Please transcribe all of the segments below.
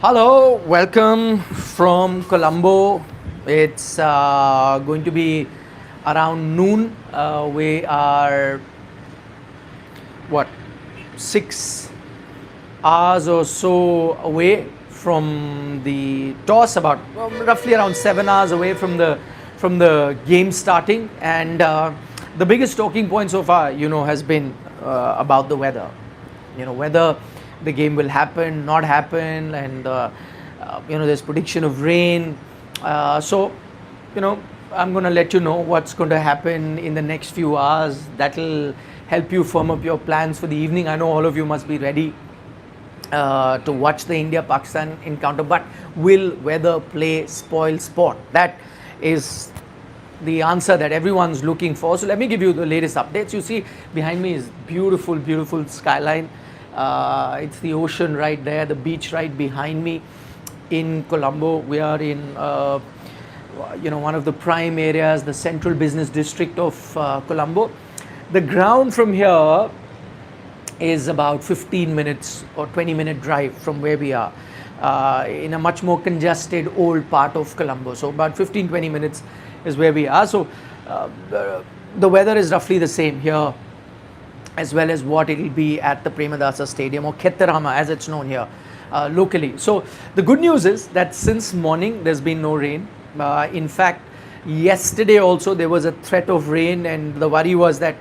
Hello, welcome from Colombo. It's going to be around noon. We are what 6 hours or so away from the toss, about roughly around 7 hours away from the game starting. And the biggest talking point so far, has been about the weather. Whether the game will happen, not happen, and there's prediction of rain. So, I'm going to let you know what's going to happen in the next few hours. That'll help you firm up your plans for the evening. I know all of you must be ready to watch the India-Pakistan encounter, but will weather play spoil sport? That is the answer that everyone's looking for. So let me give you the latest updates. You see behind me is beautiful, beautiful skyline. It's the ocean right there, the beach right behind me in Colombo. We are in one of the prime areas, the central business district of Colombo. The ground from here is about 15 minutes or 20-minute drive from where we are, in a much more congested old part of Colombo. So about 15-20 minutes is where we are. So the weather is roughly the same here as well as what it will be at the Premadasa Stadium, or Khettarama as it's known here locally. So the good news is that since morning there's been no rain. In fact, yesterday also there was a threat of rain, and the worry was that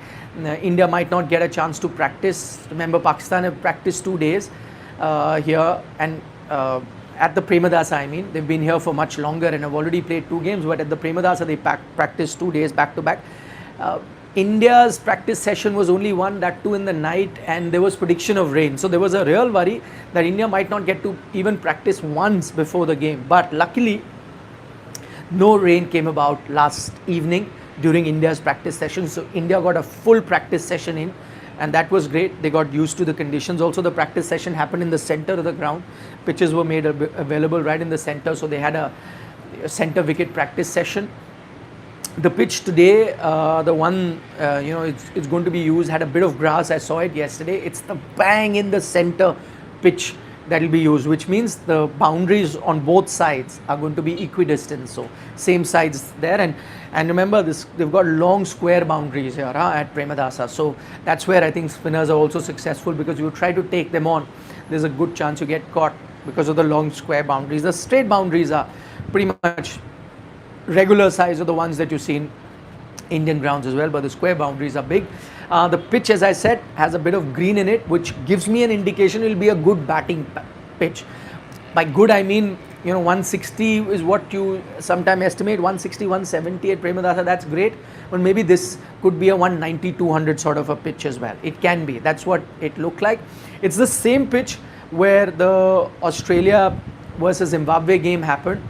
India might not get a chance to practice. Remember, Pakistan have practiced 2 days here, and at the Premadasa, I mean, they've been here for much longer and have already played 2 games, but at the Premadasa they practiced 2 days back to back. India's practice session was only one, that too in the night, and there was prediction of rain. So there was a real worry that India might not get to even practice once before the game. But luckily, no rain came about last evening during India's practice session. So India got a full practice session in, and that was great. They got used to the conditions. Also, the practice session happened in the center of the ground. Pitches were made available right in the center, so they had a center wicket practice session. The pitch today, the one it's going to be used, had a bit of grass. I saw it yesterday. It's the bang in the center pitch that will be used, which means the boundaries on both sides are going to be equidistant. So same sides there, and remember this, they've got long square boundaries here at Premadasa. So that's where I think spinners are also successful, because you try to take them on, there's a good chance you get caught because of the long square boundaries. The straight boundaries are pretty much regular size of the ones that you see in Indian grounds as well, but the square boundaries are big. The pitch, as I said, has a bit of green in it, which gives me an indication it will be a good batting pitch. By good, I mean 160 is what you sometimes estimate, 160, 170 at Premadasa. That's great, but maybe this could be a 190, 200 sort of a pitch as well. It can be. That's what it looked like. It's the same pitch where the Australia versus Zimbabwe game happened.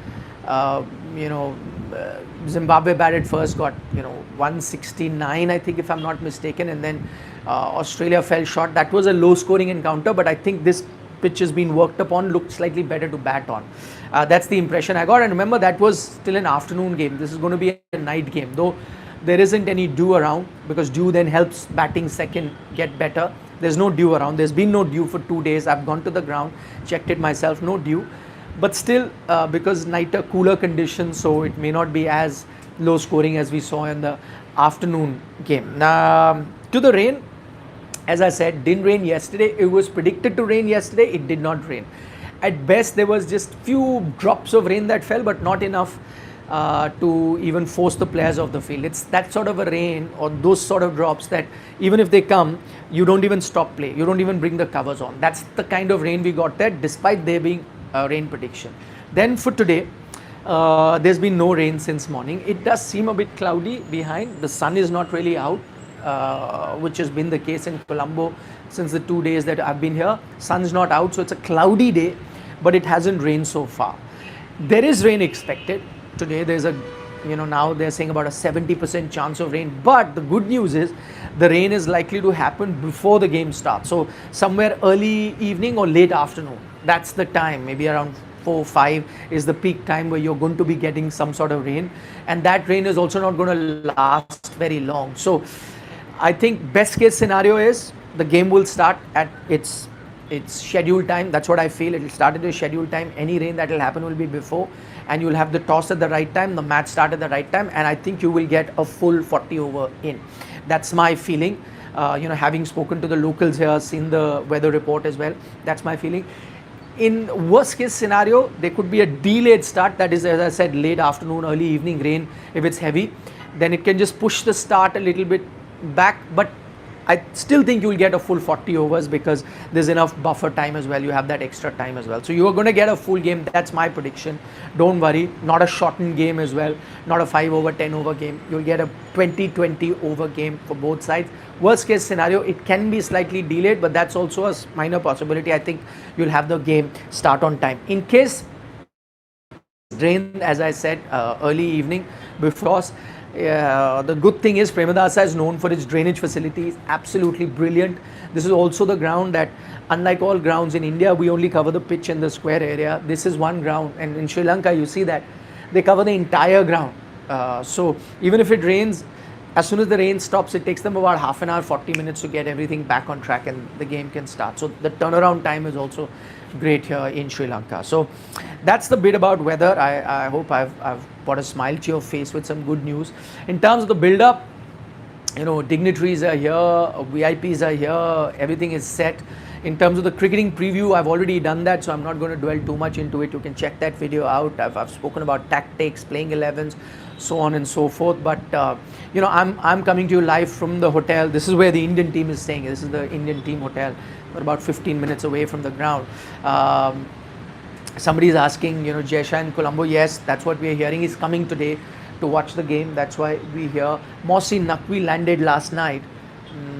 Zimbabwe batted first, got 169, I think, if I'm not mistaken, and then Australia fell short. That was a low scoring encounter, but I think this pitch has been worked upon, looked slightly better to bat on. That's the impression I got. And remember, that was still an afternoon game. This is going to be a night game, though there isn't any dew around, because dew then helps batting second get better. There's no dew around. There's been no dew for 2 days. I've gone to the ground, checked it myself, no dew. But still, because nighter, cooler conditions, so it may not be as low scoring as we saw in the afternoon game. Now, to the rain, as I said, didn't rain yesterday. It was predicted to rain yesterday. It did not rain. At best, there was just few drops of rain that fell, but not enough to even force the players off the field. It's that sort of a rain, or those sort of drops, that even if they come, you don't even stop play. You don't even bring the covers on. That's the kind of rain we got there, despite there being rain prediction. Then for today, there's been no rain since morning. It does seem a bit cloudy behind. The sun is not really out, which has been the case in Colombo since the 2 days that I've been here. Sun's not out, so it's a cloudy day, but it hasn't rained so far. There is rain expected today. There's a now they're saying about a 70% chance of rain, but the good news is the rain is likely to happen before the game starts. So somewhere early evening or late afternoon, that's the time. Maybe around 4, 5 is the peak time where you're going to be getting some sort of rain, and that rain is also not going to last very long. So I think best case scenario is the game will start at its It's scheduled time. That's what I feel. It will start at a scheduled time. Any rain that will happen will be before, and you'll have the toss at the right time, the match start at the right time, and I think you will get a full 40 over in. That's my feeling. Having spoken to the locals here, seen the weather report as well, that's my feeling. In worst case scenario, there could be a delayed start, that is, as I said, late afternoon, early evening rain. If it's heavy, then it can just push the start a little bit back, but I still think you'll get a full 40 overs because there's enough buffer time as well. You have that extra time as well. So you are going to get a full game. That's my prediction. Don't worry. Not a shortened game as well. Not a 5 over, 10 over game. You'll get a 20 over game for both sides. Worst case scenario, it can be slightly delayed, but that's also a minor possibility. I think you'll have the game start on time. In case rain, as I said, early evening before. The good thing is Premadasa is known for its drainage facilities, absolutely brilliant. This is also the ground that, unlike all grounds in India, we only cover the pitch and the square area. This is one ground, and in Sri Lanka you see that they cover the entire ground. So even if it rains, as soon as the rain stops, it takes them about half an hour, 40 minutes to get everything back on track and the game can start. So the turnaround time is also great here in Sri Lanka. So that's the bit about weather. I hope I've brought a smile to your face with some good news. In terms of the build-up, dignitaries are here, VIPs are here, everything is set. In terms of the cricketing preview, I've already done that, so I'm not going to dwell too much into it. You can check that video out. I've spoken about tactics, playing 11s, so on and so forth. But I'm coming to you live from the hotel. This is where the Indian team is staying. This is the Indian team hotel. We're about 15 minutes away from the ground. Somebody is asking, Jesha in Colombo. Yes, that's what we are hearing. He's coming today to watch the game. That's why we hear. Mohsin Naqvi landed last night.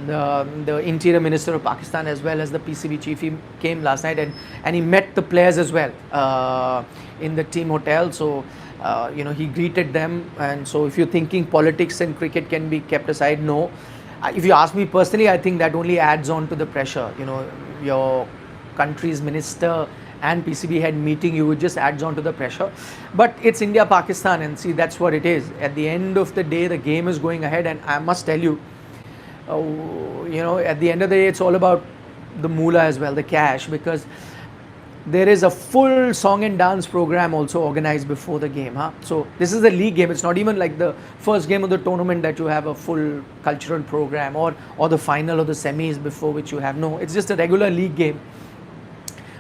The Interior Minister of Pakistan as well as the PCB chief, he came last night and he met the players as well in the team hotel. So he greeted them. And so if you're thinking politics and cricket can be kept aside, no. If you ask me personally, I think that only adds on to the pressure. Your country's minister and PCB head meeting you, it just adds on to the pressure. But it's India Pakistan, and see, that's what it is. At the end of the day, the game is going ahead, and I must tell you, at the end of the day, it's all about the moolah as well, the cash, because there is a full song and dance program also organized before the game. So this is the league game. It's not even like the first game of the tournament that you have a full cultural program or the final or the semis before which you have. No, it's just a regular league game.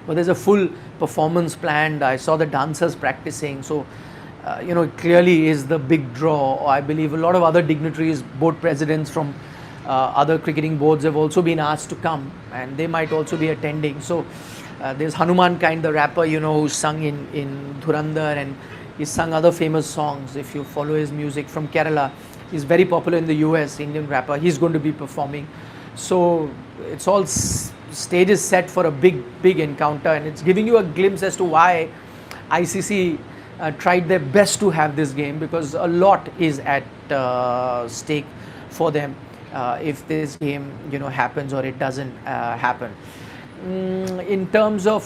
But there's a full performance planned. I saw the dancers practicing. So, clearly is the big draw. I believe a lot of other dignitaries, board presidents from other cricketing boards have also been asked to come, and they might also be attending. So there's Hanuman Kind, the rapper, who sung in Dhurandhar, and he's sung other famous songs. If you follow his music from Kerala, he's very popular in the US, Indian rapper. He's going to be performing. So it's all stages set for a big encounter, and it's giving you a glimpse as to why ICC tried their best to have this game, because a lot is at stake for them if this game happens or it doesn't happen. In terms of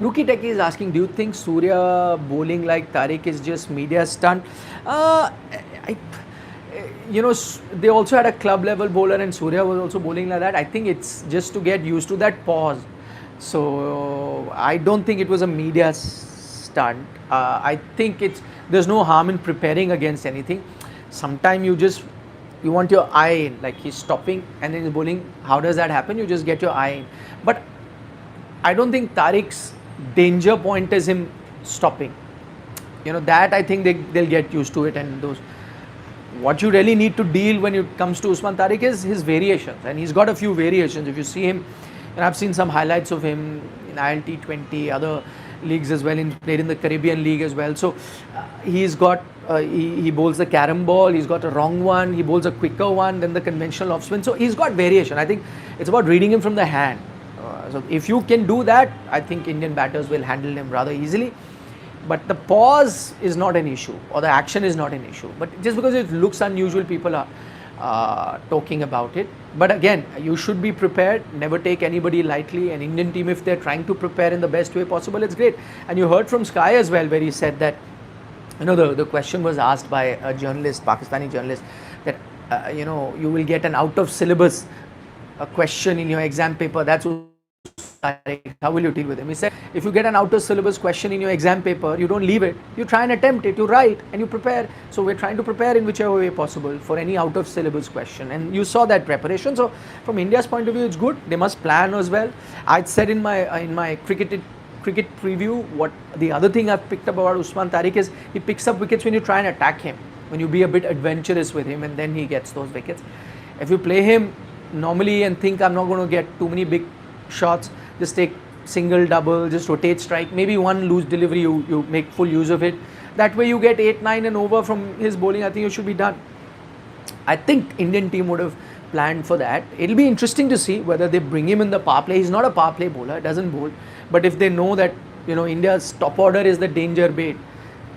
Rookie Techie is asking, do you think Surya bowling like Tariq is just media stunt? They also had a club level bowler, and Surya was also bowling like that. I think it's just to get used to that pause. So I don't think it was a media stunt. I think there's no harm in preparing against anything. Sometimes you want your eye in, like he's stopping and then he's bowling. How does that happen? You just get your eye in. But I don't think Tariq's danger point is him stopping. That I think they'll get used to it. And what you really need to deal when it comes to Usman Tariq is his variations, and he's got a few variations. If you see him, and I've seen some highlights of him in T20, other leagues as well, played in the Caribbean League as well. So he's got he bowls the carom ball, he's got a wrong one, he bowls a quicker one than the conventional off spin. So he's got variation. I think it's about reading him from the hand. So if you can do that, I think Indian batters will handle him rather easily. But the pause is not an issue, or the action is not an issue. But just because it looks unusual, people are talking about it. But again, you should be prepared. Never take anybody lightly. An Indian team, if they're trying to prepare in the best way possible, it's great. And you heard from Sky as well, where he said that, the question was asked by a journalist, Pakistani journalist, that you will get an out of syllabus a question in your exam paper, that's Tariq, how will you deal with him? He said, if you get an out of syllabus question in your exam paper, you don't leave it, you try and attempt it, you write and you prepare. So we're trying to prepare in whichever way possible for any out of syllabus question, and you saw that preparation. So from India's point of view, it's good. They must plan as well. I'd said in my cricket preview, what the other thing I've picked up about Usman Tariq is he picks up wickets when you try and attack him, when you be a bit adventurous with him, and then he gets those wickets. If you play him normally and think I'm not going to get too many big shots, just take single, double, just rotate, strike, maybe one loose delivery, you make full use of it. That way you get 8, 9 and over from his bowling. I think you should be done. I think Indian team would have planned for that. It'll be interesting to see whether they bring him in the power play. He's not a power play bowler, doesn't bowl. But if they know that, India's top order is the danger bait,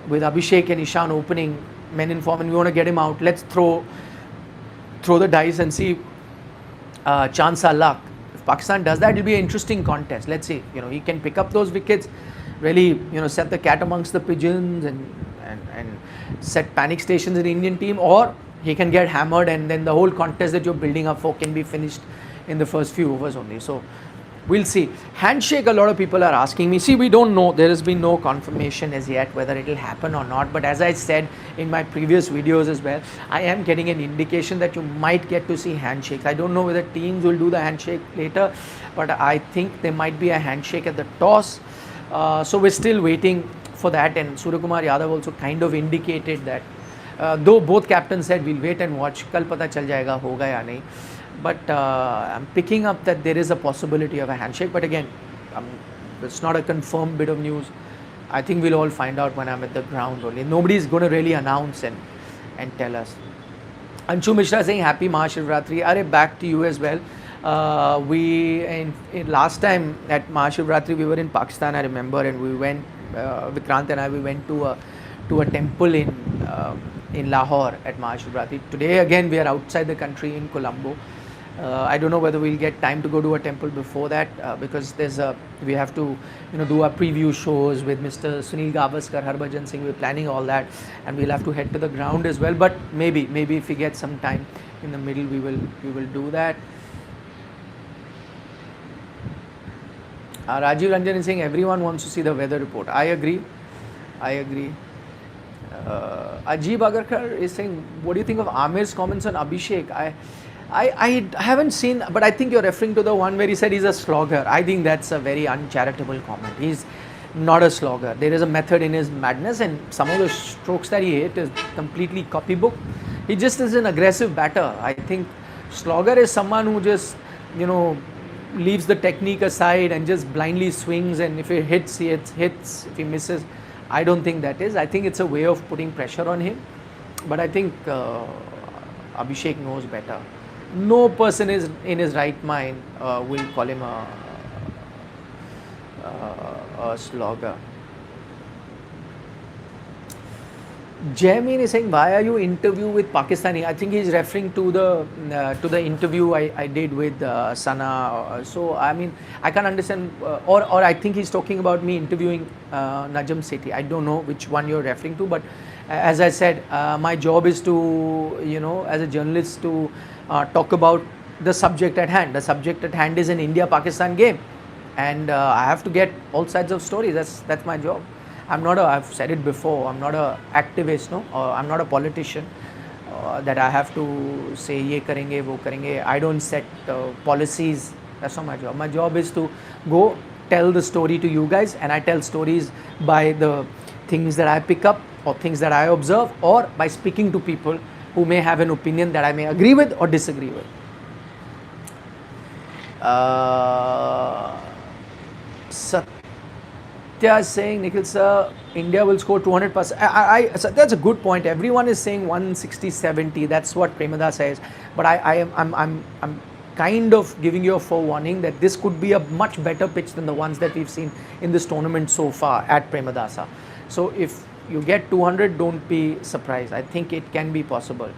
with Abhishek and Ishan opening, men in form, and we want to get him out, let's throw the dice and see chance our luck. If Pakistan does that, it'll be an interesting contest. Let's see, he can pick up those wickets, really, set the cat amongst the pigeons and set panic stations in the Indian team, or he can get hammered and then the whole contest that you're building up for can be finished in the first few overs only. So we'll see. Handshake, a lot of people are asking me. See, we don't know. There has been no confirmation as yet whether it will happen or not. But as I said in my previous videos as well, I am getting an indication that you might get to see handshakes. I don't know whether teams will do the handshake later, but I think there might be a handshake at the toss. So we're still waiting for that. And Suryakumar Yadav also kind of indicated that, though both captains said we'll wait and watch, kal pata chal jayega, hoga ya nahi. But I'm picking up that there is a possibility of a handshake. But again, it's not a confirmed bit of news. I think we'll all find out when I'm at the ground only. Nobody's going to really announce and tell us. Anshu Mishra saying happy Mahashivratri. Are back to you as well. Last time at Mahashivratri we were in Pakistan, I remember, and we went, Vikrant and I, we went to a temple in Lahore at Mahashivratri. Today again we are outside the country in Colombo. I don't know whether we'll get time to go to a temple before that, because we have to do our preview shows with Mr. Sunil Gavaskar, Harbhajan Singh. We're planning all that, and we'll have to head to the ground as well. But maybe if we get some time in the middle, we will do that. Rajiv Ranjan is saying everyone wants to see the weather report. I agree. Ajib Agarkar is saying, what do you think of Amir's comments on Abhishek? I haven't seen, but I think you're referring to the one where he said he's a slogger. I think that's a very uncharitable comment. He's not a slogger. There is a method in his madness, and some of the strokes that he hit is completely copybook. He just is an aggressive batter. I think slogger is someone who just, leaves the technique aside and just blindly swings, and if he hits, he hits. If he misses, I don't think that is. I think it's a way of putting pressure on him. But I think Abhishek knows better. No person is in his right mind will call him a slogger. Jamin is saying, why are you interview with Pakistani? I think he's referring to the interview I did with Sana. So I mean, I can't understand, or I think he's talking about me interviewing Najam Sethi. I don't know which one you're referring to, but as I said, my job is to, as a journalist, to talk about the subject at hand. The subject at hand is an India-Pakistan game, and I have to get all sides of stories. That's my job. I've said it before, I'm not an activist, or I'm not a politician that I have to say ye karenge, wo karenge. I don't set policies. That's not my job. My job is to go tell the story to you guys, and I tell stories by the things that I pick up or things that I observe, or by speaking to people who may have an opinion that I may agree with or disagree with. Satya is saying, Nikhil sir, India will score 200%. So that's a good point. Everyone is saying 160-70. That's what Premadasa says. But I'm kind of giving you a forewarning that this could be a much better pitch than the ones that we've seen in this tournament so far at Premadasa. So if you get 200, don't be surprised. I think it can be possible.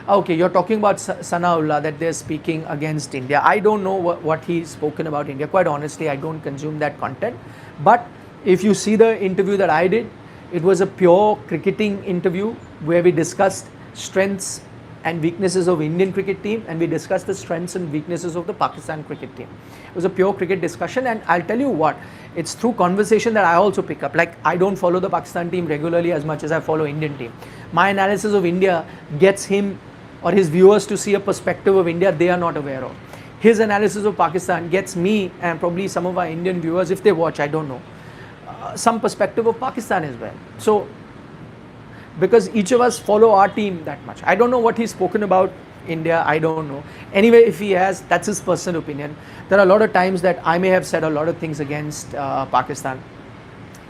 Okay, you're talking about Sanaullah, that they're speaking against India. I don't know what he's spoken about India. Quite honestly, I don't consume that content. But if you see the interview that I did, it was a pure cricketing interview where we discussed strengths and weaknesses of Indian cricket team, and we discussed the strengths and weaknesses of the Pakistan cricket team. It was a pure cricket discussion, and I'll tell you what, it's through conversation that I also pick up. Like, I don't follow the Pakistan team regularly as much as I follow Indian team. My analysis of India gets him or his viewers to see a perspective of India they are not aware of. His analysis of Pakistan gets me and probably some of our Indian viewers, if they watch, I don't know, some perspective of Pakistan as well. So, because each of us follow our team that much. I don't know what he's spoken about India, I don't know. Anyway, if he has, that's his personal opinion. There are a lot of times that I may have said a lot of things against Pakistan.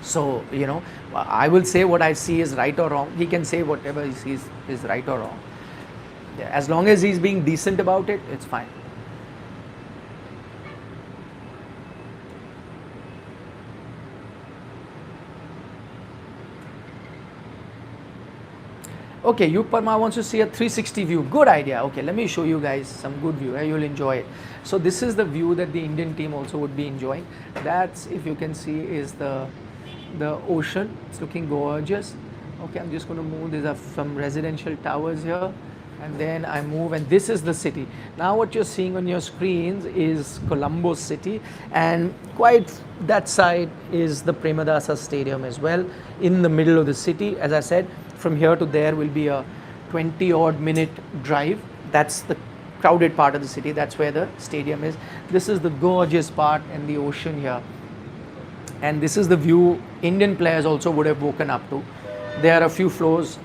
So, you know, I will say what I see is right or wrong. He can say whatever he sees is right or wrong. Yeah, as long as he's being decent about it, it's fine. Okay, Yug Parma wants to see a 360 view. Good idea. Okay, let me show you guys some good view. You'll enjoy it. So this is the view that the Indian team also would be enjoying. That's, if you can see, is the ocean. It's looking gorgeous. Okay, I'm just going to move. These are some residential towers here. And then I move, and this is the city. Now what you're seeing on your screens is Colombo city, and quite that side is the Premadasa Stadium as well, in the middle of the city. As I said, from here to there will be a 20-odd minute drive. That's the crowded part of the city. That's where the stadium is. This is the gorgeous part and the ocean here. And this is the view Indian players also would have woken up to. There are a few floors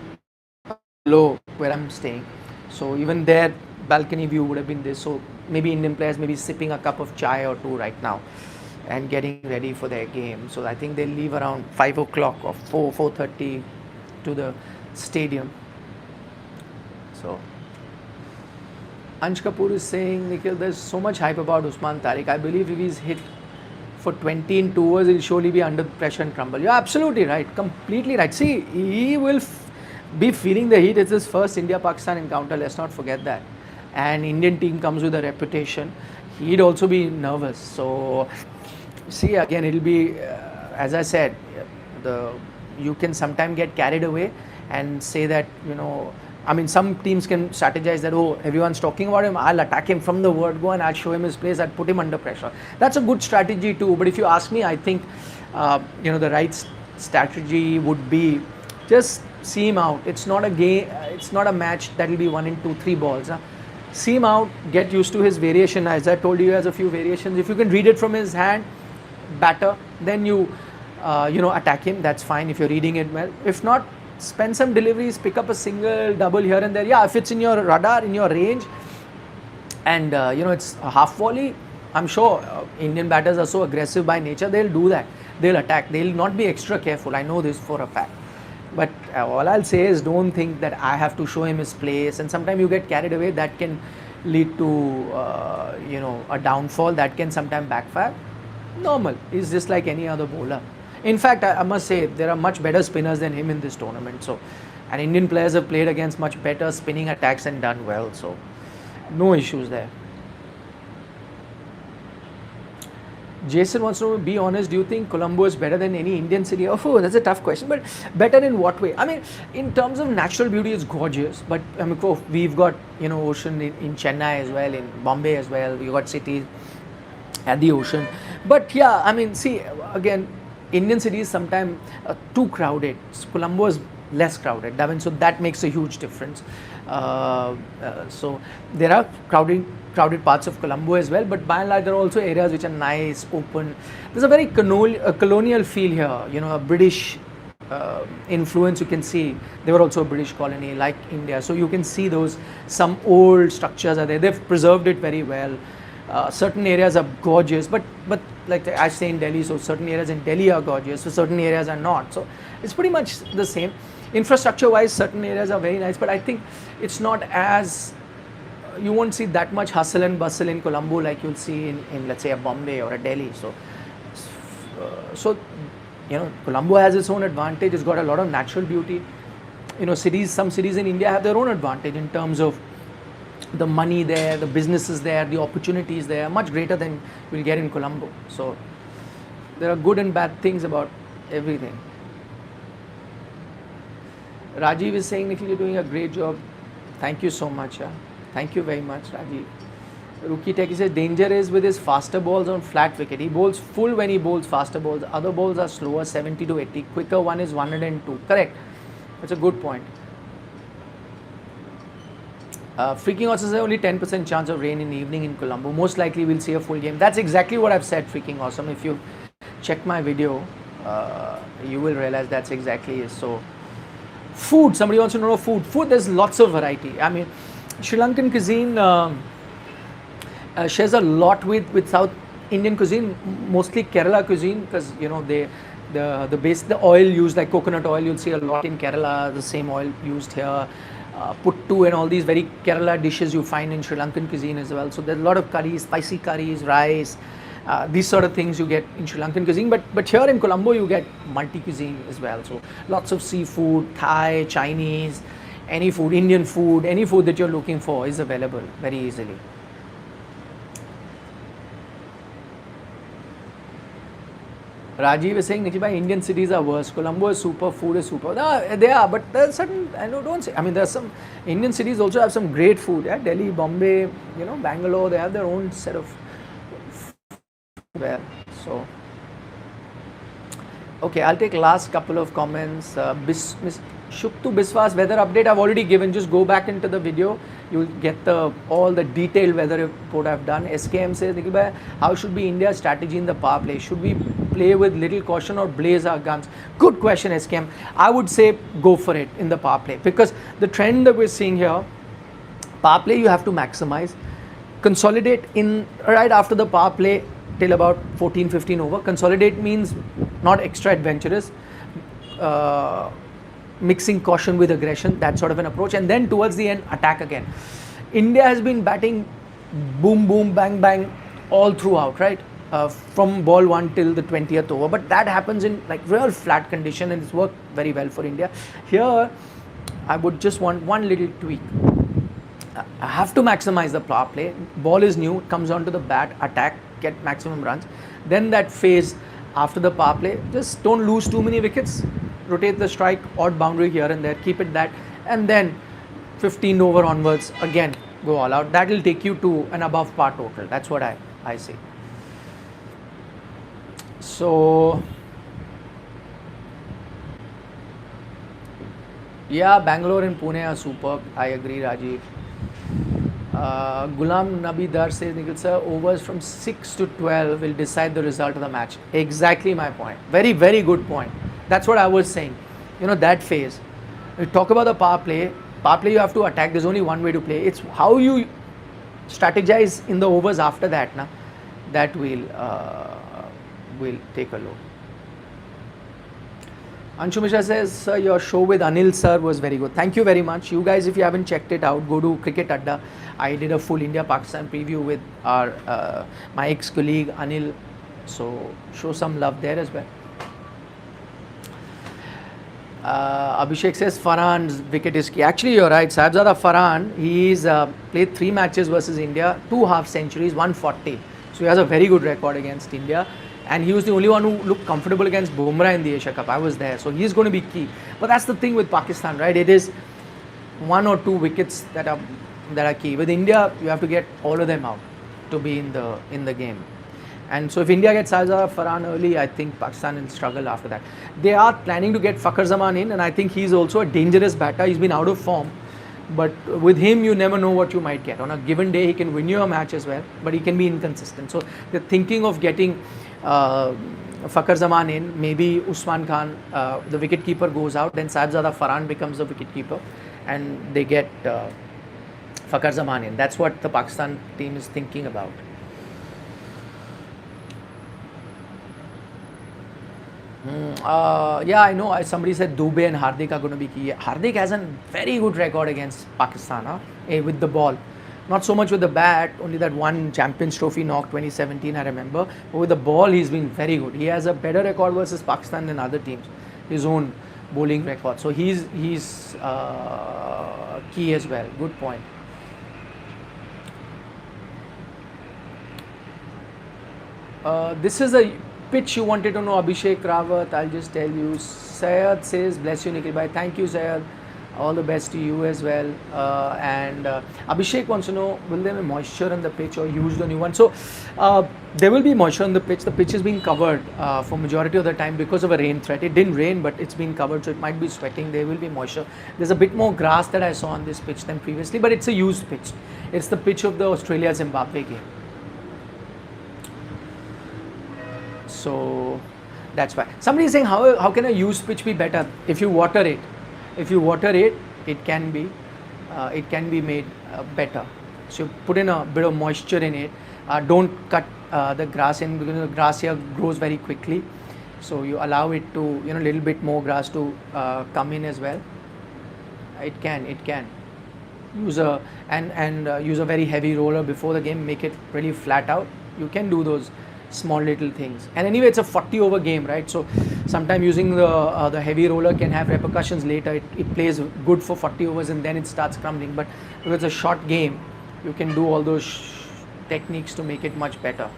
below where I'm staying. So even their balcony view would have been this. So maybe Indian players may be sipping a cup of chai or two right now and getting ready for their game. So I think they'll leave around 5 o'clock or 4:30 to the stadium. So Ansh Kapoor is saying, Nikhil, there's so much hype about Usman Tariq. I believe if he's hit for 20 in 2 overs, he'll surely be under pressure and crumble. You're absolutely right, completely right. See, he will be feeling the heat. It's his first India-Pakistan encounter, let's not forget that. And Indian team comes with a reputation. He'd also be nervous. So, see, again, it'll be, as I said, you can sometimes get carried away and say that, you know, I mean, some teams can strategize that, oh, everyone's talking about him, I'll attack him from the word go and I'll show him his place, I'll put him under pressure. That's a good strategy too. But if you ask me, I think, you know, the right strategy would be just see him out. It's not a game, it's not a match that will be won in 2-3 balls. Huh? See him out, get used to his variation. As I told you, he has a few variations. If you can read it from his hand, batter, then you know, attack him. That's fine if you're reading it well. If not, spend some deliveries, pick up a single, double here and there. Yeah, if it's in your radar, in your range, and you know, it's a half volley, I'm sure Indian batters are so aggressive by nature, they'll do that. They'll attack. They'll not be extra careful. I know this for a fact. But all I'll say is, don't think that I have to show him his place. And sometimes you get carried away. That can lead to you know, a downfall. That can sometimes backfire. Normal. He's just like any other bowler. In fact, I must say, there are much better spinners than him in this tournament. So, and Indian players have played against much better spinning attacks and done well. So, no issues there. Jason wants to know, be honest, do you think Colombo is better than any Indian city? Oh, that's a tough question, but better in what way? I mean, in terms of natural beauty, it's gorgeous, but I mean, we've got, you know, ocean in Chennai as well, in Bombay as well, we've got cities at the ocean. But yeah, I mean, see, again, Indian cities sometimes too crowded. Colombo is less crowded. I mean, so that makes a huge difference. So there are crowded parts of Colombo as well, but by and large there are also areas which are nice, open. There's a very colonial feel here, you know, a British influence you can see. They were also a British colony like India, so you can see those, some old structures are there. They've preserved it very well. Certain areas are gorgeous, but like I stay in Delhi, so certain areas in Delhi are gorgeous, so certain areas are not. So it's pretty much the same. Infrastructure wise, certain areas are very nice, but I think it's not as, you won't see that much hustle and bustle in Colombo like you'll see in let's say a Bombay or a Delhi. So you know, Colombo has its own advantage. It's got a lot of natural beauty. You know, some cities in India have their own advantage in terms of the money there, the businesses there, the opportunities there, much greater than you'll get in Colombo. So there are good and bad things about everything. Rajiv is saying, Nikhil, you're doing a great job. Thank you so much. Thank you very much, Rajiv. Rookie Tech says danger is with his faster balls on flat wicket. He bowls full when he bowls faster balls. Other balls are slower, 70 to 80. Quicker one is 102. Correct. That's a good point. Freaking Awesome says only 10% chance of rain in the evening in Colombo. Most likely we'll see a full game. That's exactly what I've said, Freaking Awesome. If you check my video, you will realize that's exactly it. So, food. Somebody wants to know food. Food, there's lots of variety. I mean, Sri Lankan cuisine shares a lot with South Indian cuisine, mostly Kerala cuisine, because you know the oil used, like coconut oil, you'll see a lot in Kerala. The same oil used here. Puttu and all these very Kerala dishes you find in Sri Lankan cuisine as well. So there's a lot of curries, spicy curries, rice, these sort of things you get in Sri Lankan cuisine. But here in Colombo you get multi cuisine as well. So lots of seafood, Thai, Chinese, any food, Indian food, any food that you're looking for is available very easily. Rajiv is saying, Nikhil bhai, Indian cities are worse. Colombo is super, food is super. No, they are, but there's certain, I know, don't say. I mean, there's some Indian cities also have some great food. Yeah, Delhi, Bombay, you know, Bangalore, they have their own set of food. So, okay, I'll take last couple of comments. Shuktu Biswas weather update I've already given. Just go back into the video. You'll get all the detailed weather report I've done. SKM says, Nikhil bhai, how should be India's strategy in the power play? Should we play with little caution or blaze our guns? Good question, SKM. I would say go for it in the power play, because the trend that we're seeing here, power play you have to maximize. Consolidate in right after the power play till about 14-15 over. Consolidate means not extra adventurous. Mixing caution with aggression, that sort of an approach, and then towards the end attack again. India has been batting boom boom bang bang all throughout, right, from ball 1 till the 20th over, but that happens in like real flat condition, and it's worked very well for India. Here I would just want one little tweak. I have to maximize the power play. Ball is new, comes onto the bat, attack, get maximum runs. Then that phase after the power play, just don't lose too many wickets. Rotate the strike, odd boundary here and there, keep it that, and then 15 over onwards, again go all out. That will take you to an above par total. That's what I see. So, yeah, Bangalore and Pune are superb. I agree, Rajiv. Gulam Nabi Dar says, Nikhil sir, overs from 6 to 12 will decide the result of the match. Exactly my point. Very, very good point. That's what I was saying. You know, that phase. We talk about the power play. Power play you have to attack. There's only one way to play. It's how you strategize in the overs after that. Na? That we'll take a look. Anshu Mishra says, sir, your show with Anil sir was very good. Thank you very much. You guys, if you haven't checked it out, go to Cricket Adda. I did a full India-Pakistan preview with my ex-colleague Anil. So show some love there as well. Abhishek says Farhan's wicket is key. Actually, you're right. Sahibzada Farhan, he's played 3 matches versus India, 2 half centuries, 140. So he has a very good record against India. And he was the only one who looked comfortable against Bumrah in the Asia Cup. I was there. So he's going to be key. But that's the thing with Pakistan, right? It is 1 or 2 wickets that are key. With India, you have to get all of them out to be in the game. And so if India gets Sahibzada Farhan early, I think Pakistan will struggle after that. They are planning to get Fakhar Zaman in, and I think he's also a dangerous batter. He's been out of form. But with him, you never know what you might get. On a given day, he can win you a match as well, but he can be inconsistent. So they're thinking of getting Fakhar Zaman in, maybe Usman Khan, the wicketkeeper goes out, then Sahibzada Farhan becomes the wicketkeeper, and they get Fakhar Zaman in. That's what the Pakistan team is thinking about. Yeah, I know. Somebody said Dubey and Hardik are going to be key. Hardik has a very good record against Pakistan with the ball. Not so much with the bat, only that one Champions Trophy knock 2017 I remember. But with the ball, he's been very good. He has a better record versus Pakistan than other teams. His own bowling record. So he's key as well. Good point. This is a pitch you wanted to know, Abhishek Rawat. I'll just tell you. Sayed says, bless you, Nikhil bhai. Thank you, Sayed. All the best to you as well. And Abhishek wants to know, will there be moisture on the pitch or use the new one? So there will be moisture on the pitch. The pitch is being covered for majority of the time because of a rain threat. It didn't rain, but it's been covered, so it might be sweating. There will be moisture. There's a bit more grass that I saw on this pitch than previously, but it's a used pitch. It's the pitch of the Australia-Zimbabwe game. So that's why. Somebody is saying, how can a used pitch be better? If you water it. If you water it, it can be made better. So you put in a bit of moisture in it. Don't cut the grass in, because the grass here grows very quickly. So you allow it to, a little bit more grass to come in as well. It can use a use a very heavy roller before the game. Make it really flat out. You can do those small little things. And anyway, it's a 40 over game, right? So sometimes using the heavy roller can have repercussions later. It plays good for 40 overs and then it starts crumbling. But if it's a short game, you can do all those techniques to make it much better.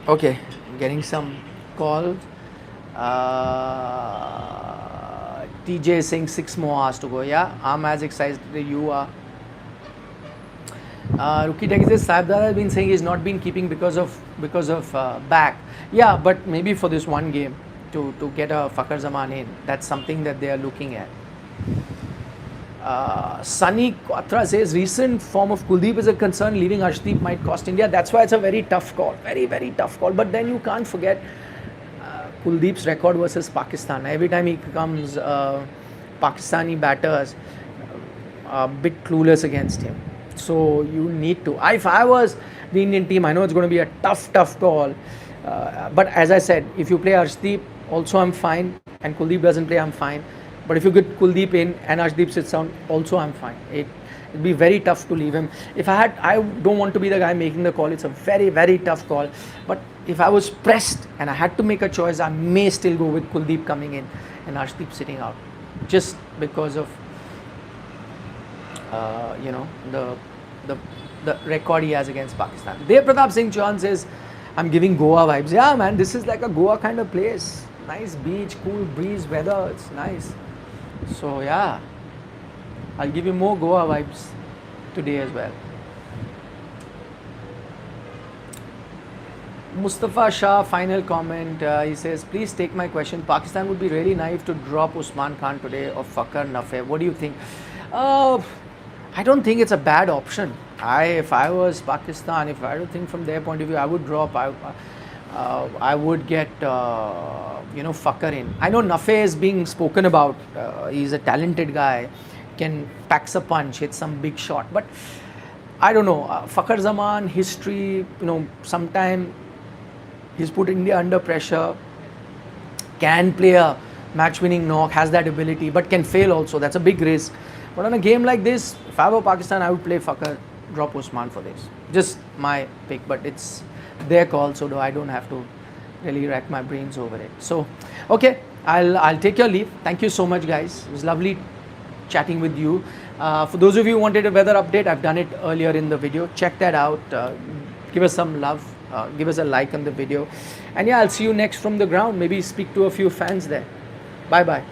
Okay, getting some calls. TJ is saying 6 more hours to go. Yeah, I'm as excited as you are. Rookie Tech says Saibdar has been saying he's not been keeping because of back. Yeah, but maybe for this one game to get a Fakhar Zaman in, that's something that they are looking at. Sunny Quatra says recent form of Kuldeep is a concern. Leaving Arshdeep might cost India. That's why it's a very tough call, very very tough call. But then you can't forget Kuldeep's record versus Pakistan. Every time he comes, Pakistani batters a bit clueless against him. So you need to. If I was the Indian team, I know it's going to be a tough call. But as I said, if you play Arshdeep, also I'm fine. And Kuldeep doesn't play, I'm fine. But if you get Kuldeep in and Arshdeep sits down, also I'm fine. It'd be very tough to leave him. I don't want to be the guy making the call. It's a very, very tough call. But if I was pressed and I had to make a choice, I may still go with Kuldeep coming in and Arshdeep sitting out. Just because of the record he has against Pakistan. Dev Pratap Singh Chauhan says, I'm giving Goa vibes. Yeah, man, this is like a Goa kind of place. Nice beach, cool breeze, weather, it's nice. So yeah, I'll give you more Goa vibes today as well. Mustafa Shah, final comment. He says, please take my question. Pakistan would be really naive to drop Usman Khan today or Fakhar Nafeh. What do you think? I don't think it's a bad option. If I was Pakistan, if I don't think from their point of view, I would drop. I would get Fakhar in. I know Nafeh is being spoken about. He's a talented guy, can packs a punch, hit some big shot. But I don't know. Fakhar Zaman history. Sometime he's put India under pressure. Can play a match-winning knock, has that ability, but can fail also. That's a big risk. But on a game like this, if I were Pakistan, I would play Fakhar, drop Usman for this. Just my pick, but it's their call, so I don't have to really rack my brains over it. So, okay, I'll take your leave. Thank you so much, guys. It was lovely chatting with you. For those of you who wanted a weather update, I've done it earlier in the video. Check that out. Give us some love. Give us a like on the video. And yeah, I'll see you next from the ground. Maybe speak to a few fans there. Bye-bye.